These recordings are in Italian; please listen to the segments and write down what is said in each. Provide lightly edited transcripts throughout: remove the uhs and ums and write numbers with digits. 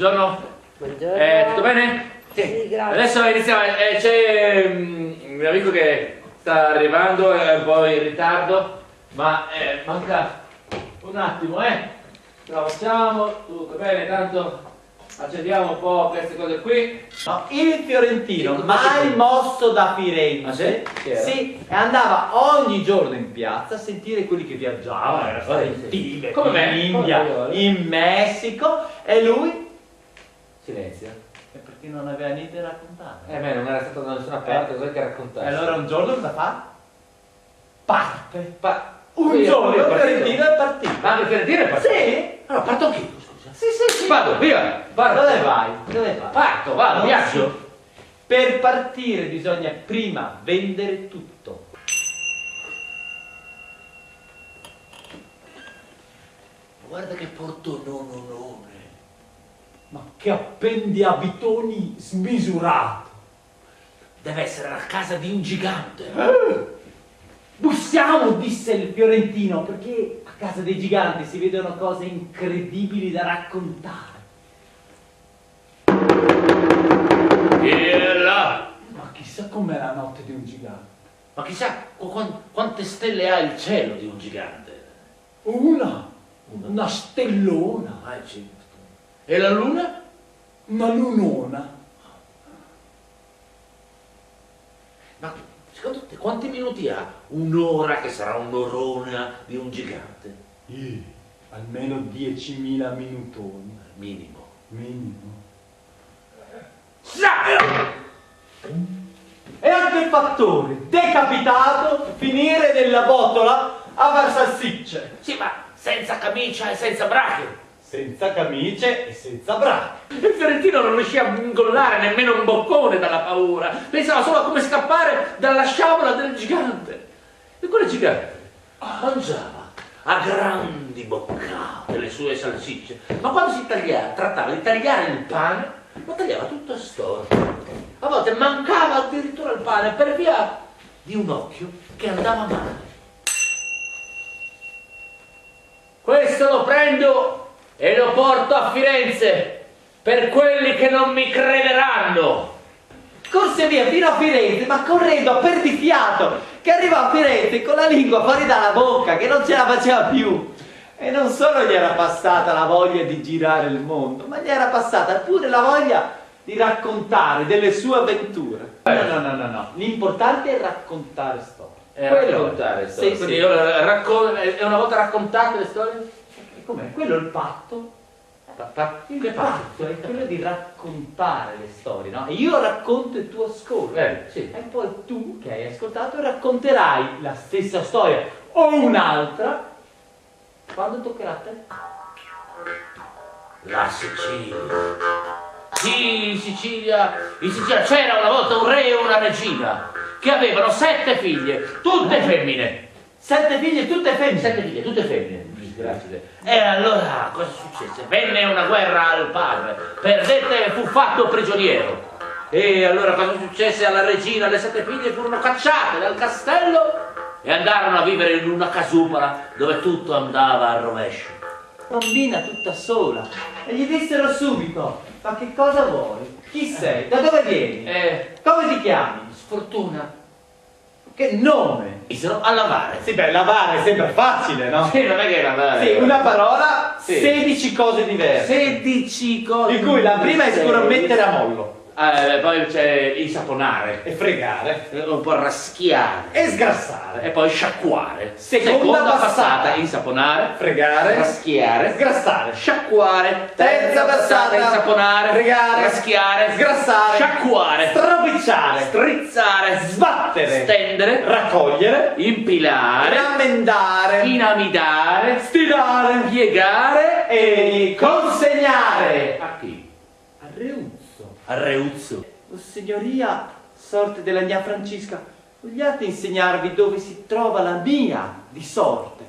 Buongiorno. Buongiorno. Tutto bene? Sì, grazie. Adesso iniziamo. C'è un mio amico che sta arrivando, è un po' in ritardo, ma manca un attimo, Ce la facciamo, tutto bene, tanto accendiamo un po' queste cose qui. No, il fiorentino, Sì, mai mosso da Firenze, Ah, sì? Chi era? sì, e andava ogni giorno in piazza a sentire quelli che viaggiavano, era stato in Tibet, Come me? in India, Come me? in Messico, e lui? Silenzio. E perché non aveva niente da raccontare. Beh, non era stato da nessuna parte, cos'è che raccontare? E allora un giorno cosa fa? Parte. Un Un giorno il fiorentino è partito. Ma anche il fiorentino è partito? Sì. Allora parto anch'io, scusa. Sì. Vado, via! Parto. Dove vai? Dove vai? Parto, vado, Non viaggio. si- Per partire bisogna prima vendere tutto. Guarda che porto nonone. Ma che appendiabitoni smisurato! Deve essere la casa di un gigante. Bussiamo, disse il fiorentino, perché a casa dei giganti si vedono cose incredibili da raccontare. Chi è là? Ma chissà com'è la notte di un gigante. Ma chissà quante stelle ha il cielo di un gigante. Una stellona, Ah, certo. E la luna? una lunona. Ma secondo te quanti minuti ha un'ora che sarà un'orona di un gigante? Almeno 10.000 minutoni. Minimo. Minimo. E anche il fattore, decapitato, finire nella botola a far salsicce. Sì, ma senza camicia e senza brache. Senza camicie e senza brache. Il fiorentino non riuscì a ingollare nemmeno un boccone dalla paura. Pensava solo a come scappare dalla sciabola del gigante. E quel gigante mangiava a grandi boccate le sue salsicce. Ma quando si trattava di tagliare il pane, lo tagliava tutto storto. A volte mancava addirittura il pane per via di un occhio che andava male. Questo lo prendo e lo porto a Firenze per quelli che non mi crederanno. Corse via fino a Firenze, ma correndo a perdifiato, che arrivò a Firenze con la lingua fuori dalla bocca, che non ce la faceva più. E non solo gli era passata la voglia di girare il mondo, ma gli era passata pure la voglia di raccontare delle sue avventure. No. L'importante è raccontare storie. Raccontare storie. Sì. Quindi io e una volta raccontate le storie? E com'è? Quello è il patto. Che Il patto è quello di raccontare le storie, no? E io racconto e tu ascolti. Sì. E poi tu, che hai ascoltato, racconterai la stessa storia o un'altra quando toccherà a te. La Sicilia. Sì, in Sicilia c'era una volta un re e una regina che avevano 7 figlie, tutte femmine. 7 figlie, tutte femmine. 7 figlie, tutte femmine. Grazie. E allora cosa successe? Venne una guerra al padre, perdette e fu fatto prigioniero. E allora cosa successe alla regina? Le 7 figlie furono cacciate dal castello e andarono a vivere in una casupola dove tutto andava a rovescio. Bambina tutta sola. E gli dissero subito, ma che cosa vuoi? Chi sei? Da dove vieni? Come ti chiami? Sfortuna. Che nome? Misero a lavare. Sì, beh, lavare sembra facile, no? Sì, non è che lavare. Sì, una parola, Sì. 16 cose diverse. 16 cose. Di cui la prima è sicuro mettere a mollo. Poi c'è insaponare. E fregare. Un po' raschiare. E sgrassare. E poi sciacquare. Seconda passata. Insaponare. Fregare. Raschiare. Sgrassare. Sciacquare. Terza passata. Insaponare. Fregare. Raschiare. Sgrassare. Sciacquare. Stropicciare. Strizzare. Sbattere. Stendere. Raccogliere. Impilare. Rammendare. Dinamitare. Stilare. Piegare. E consegnare. A chi? A Reuzzo. A Reuzzo. Oh, signoria, sorte della mia Francisca, vogliate insegnarvi dove si trova la mia di sorte?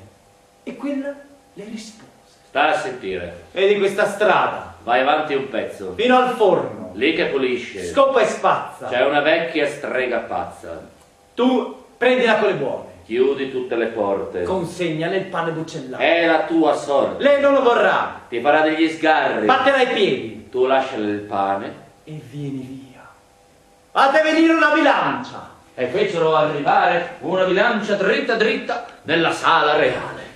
E quella le rispose. Sta a sentire. Vedi questa strada, Vai avanti un pezzo. fino al forno, Lì che pulisce. scopa e spazza. C'è una vecchia strega pazza. Tu prendila con le buone, Chiudi tutte le porte. consegnale il pane buccellato. È la tua sorte. Lei non lo vorrà, Ti farà degli sgarri. batterà i piedi, tu lasciale il pane e vieni via. Fate venire una bilancia. e fecero arrivare una bilancia dritta dritta nella sala reale.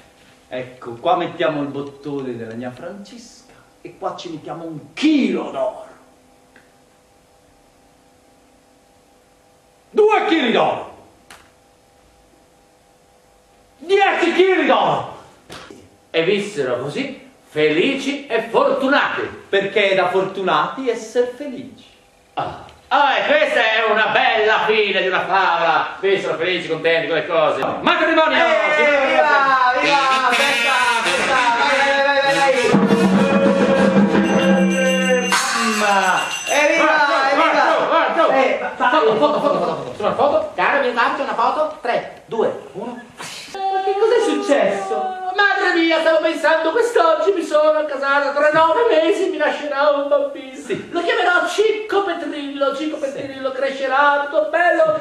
Ecco, qua mettiamo il bottone della gnà Francesca e qua ci mettiamo 1 chilo d'oro. 2 chili d'oro. 10 chili d'oro. E vissero così felici e fortunati. Perché è da fortunati essere felici. E questa è una bella fine di una favola. Vissero felici, contenti con le cose. Matrimonio! Viva! Viva! Festa! Foto. Sulla foto? Caro, mi faccio una foto? 3, 2, 1. Ma che cos'è successo? Madre mia, stavo pensando, quest'oggi mi sono casata, tra 9 mesi mi nascerà un bambino. Sì. Lo chiamerò Cicco Petrillo, Cicco Petrillo crescerà tutto bello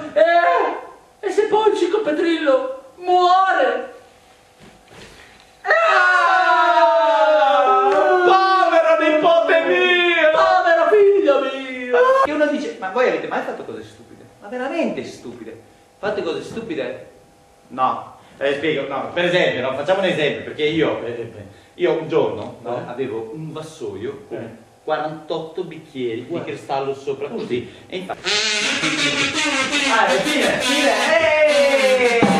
e se poi Cicco Petrillo muore? Povero nipote mio! Povero figlio mio! E uno dice, ma voi avete mai fatto cose stupide? Ma veramente stupide? Fate cose stupide? No. Spiego, no, per esempio, no, facciamo un esempio, perché io un giorno avevo un vassoio con 48 bicchieri di cristallo sopra, così, e infatti... fine!